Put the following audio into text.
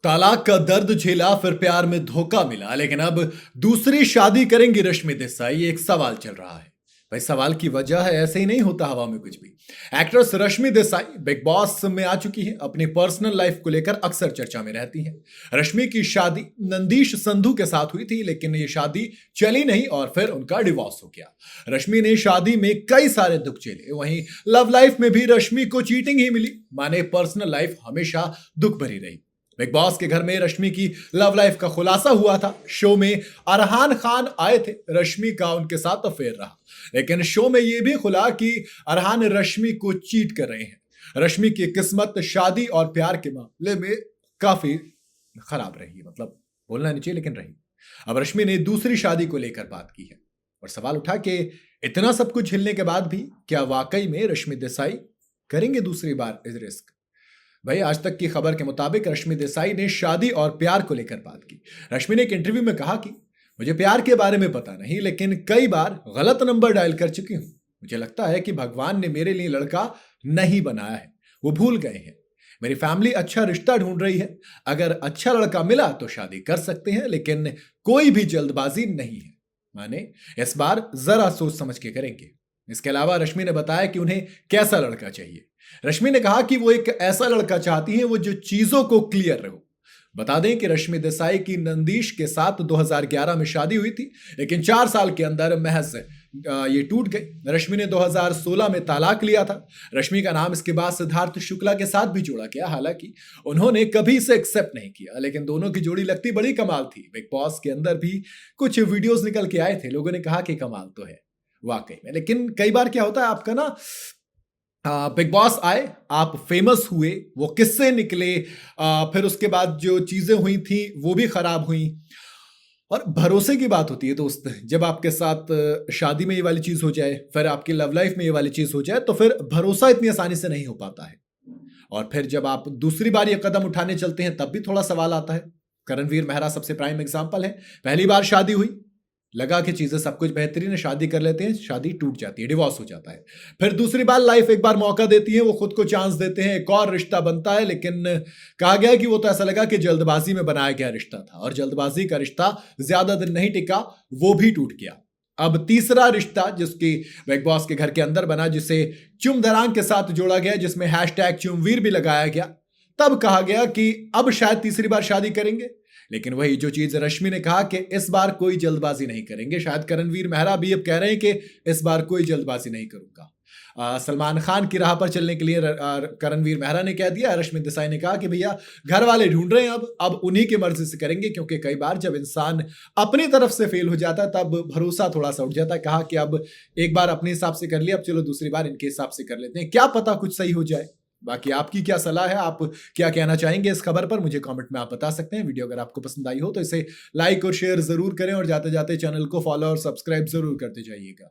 तालाक का दर्द झेला फिर प्यार में धोखा मिला, लेकिन अब दूसरी शादी करेंगी रश्मि देसाई, एक सवाल चल रहा है। भाई सवाल की वजह है, ऐसे ही नहीं होता हवा में कुछ भी। Actress Rashmi Desai big boss में आ चुकी है, अपनी पर्सनल लाइफ को लेकर अक्सर चर्चा में रहती हैं। रश्मि की शादी नंदीश संधू के साथ हुई थी, लेकिन ये शादी चली नहीं और फिर उनका डिवोर्स हो गया। रश्मि ने शादी में कई सारे दुख झेले, वहीं लव लाइफ में भी रश्मि को चीटिंग ही मिली। माने पर्सनल लाइफ हमेशा दुख भरी रही। बिग बॉस के घर में रश्मि की लव लाइफ का खुलासा हुआ था। शो में अरहान खान आए थे, रश्मि का उनके साथ अफेयर रहा, लेकिन शो में यह भी खुला कि अरहान रश्मि को चीट कर रहे हैं। रश्मि की किस्मत शादी और प्यार के मामले में काफी खराब रही, मतलब बोलना नहीं चाहिए लेकिन रही। अब रश्मि ने दूसरी शादी को लेकर बात की है और सवाल उठा कि इतना सब कुछ झेलने के बाद भी क्या वाकई में रश्मि देसाई करेंगे दूसरी बार इस रिस्क। भाई आज तक की खबर के मुताबिक रश्मि देसाई ने शादी और प्यार को लेकर बात की। रश्मि ने एक इंटरव्यू में कहा कि मुझे प्यार के बारे में पता नहीं, लेकिन कई बार गलत नंबर डायल कर चुकी हूं। मुझे लगता है कि भगवान ने मेरे लिए लड़का नहीं बनाया है, वो भूल गए हैं। मेरी फैमिली अच्छा रिश्ता ढूंढ रही है, अगर अच्छा लड़का मिला तो शादी कर सकते हैं, लेकिन कोई भी जल्दबाजी नहीं है। माने इस बार जरा सोच समझ के करेंगे। इसके अलावा रश्मि ने बताया कि उन्हें कैसा लड़का चाहिए। रश्मि ने कहा कि वो एक ऐसा लड़का चाहती है वो जो चीजों को क्लियर रहो। बता दें कि रश्मि देसाई की नंदीश के साथ 2011 में शादी हुई थी, लेकिन 4 साल के अंदर महज ये टूट गई। रश्मि ने 2016 में तलाक लिया था। रश्मि का नाम इसके बाद सिद्धार्थ शुक्ला के साथ भी जोड़ा गया, हालांकि उन्होंने कभी इसे एक्सेप्ट नहीं किया, लेकिन दोनों की जोड़ी लगती बड़ी कमाल थी। बिग बॉस के अंदर भी कुछ वीडियोस निकल के आए थे, लोगों ने कहा कि कमाल तो है वाकई में। लेकिन कई बार क्या होता है आपका ना, बिग बॉस आए, आप फेमस हुए, वो किस्से निकले, फिर उसके बाद जो चीजें हुई थी वो भी खराब हुई। और भरोसे की बात होती है दोस्त, जब आपके साथ शादी में ये वाली चीज हो जाए, फिर आपकी लव लाइफ में ये वाली चीज हो जाए, तो फिर भरोसा इतनी आसानी से नहीं हो पाता है। और फिर जब आप दूसरी बार ये कदम उठाने चलते हैं तब भी थोड़ा सवाल आता है। करणवीर मेहरा सबसे प्राइम एग्जाम्पल है। पहली बार शादी हुई, लगा कि चीजें सब कुछ बेहतरीन है, शादी कर लेते हैं, शादी टूट जाती है, डिवोर्स हो जाता है। फिर दूसरी बार लाइफ एक बार मौका देती है, वो खुद को चांस देते हैं, एक और रिश्ता बनता है, लेकिन कहा गया कि वो तो ऐसा लगा कि जल्दबाजी में बनाया गया रिश्ता था और जल्दबाजी का रिश्ता ज्यादा दिन नहीं टिका, वो भी टूट गया। अब तीसरा रिश्ता जिसकी बिग बॉस के घर के अंदर बना, जिसे चुम दरांग के साथ जोड़ा गया, जिसमें हैशटैग चुमवीर भी लगाया गया, तब कहा गया कि अब शायद तीसरी बार शादी करेंगे। लेकिन वही जो चीज रश्मि ने कहा कि इस बार कोई जल्दबाजी नहीं करेंगे, शायद करणवीर मेहरा भी अब कह रहे हैं कि इस बार कोई जल्दबाजी नहीं करूंगा। सलमान खान की राह पर चलने के लिए करणवीर मेहरा ने कह दिया। रश्मि देसाई ने कहा कि भैया घर वाले ढूंढ रहे हैं, अब उन्हीं की मर्जी से करेंगे, क्योंकि कई बार जब इंसान अपनी तरफ से फेल हो जाता है तब भरोसा थोड़ा सा उठ जाता है। कहा कि अब एक बार अपने हिसाब से कर लिया, अब चलो दूसरी बार इनके हिसाब से कर लेते हैं, क्या पता कुछ सही हो जाए। बाकी आपकी क्या सलाह है, आप क्या कहना चाहेंगे इस खबर पर, मुझे कमेंट में आप बता सकते हैं। वीडियो अगर आपको पसंद आई हो तो इसे लाइक और शेयर जरूर करें और जाते जाते चैनल को फॉलो और सब्सक्राइब जरूर करते जाइएगा।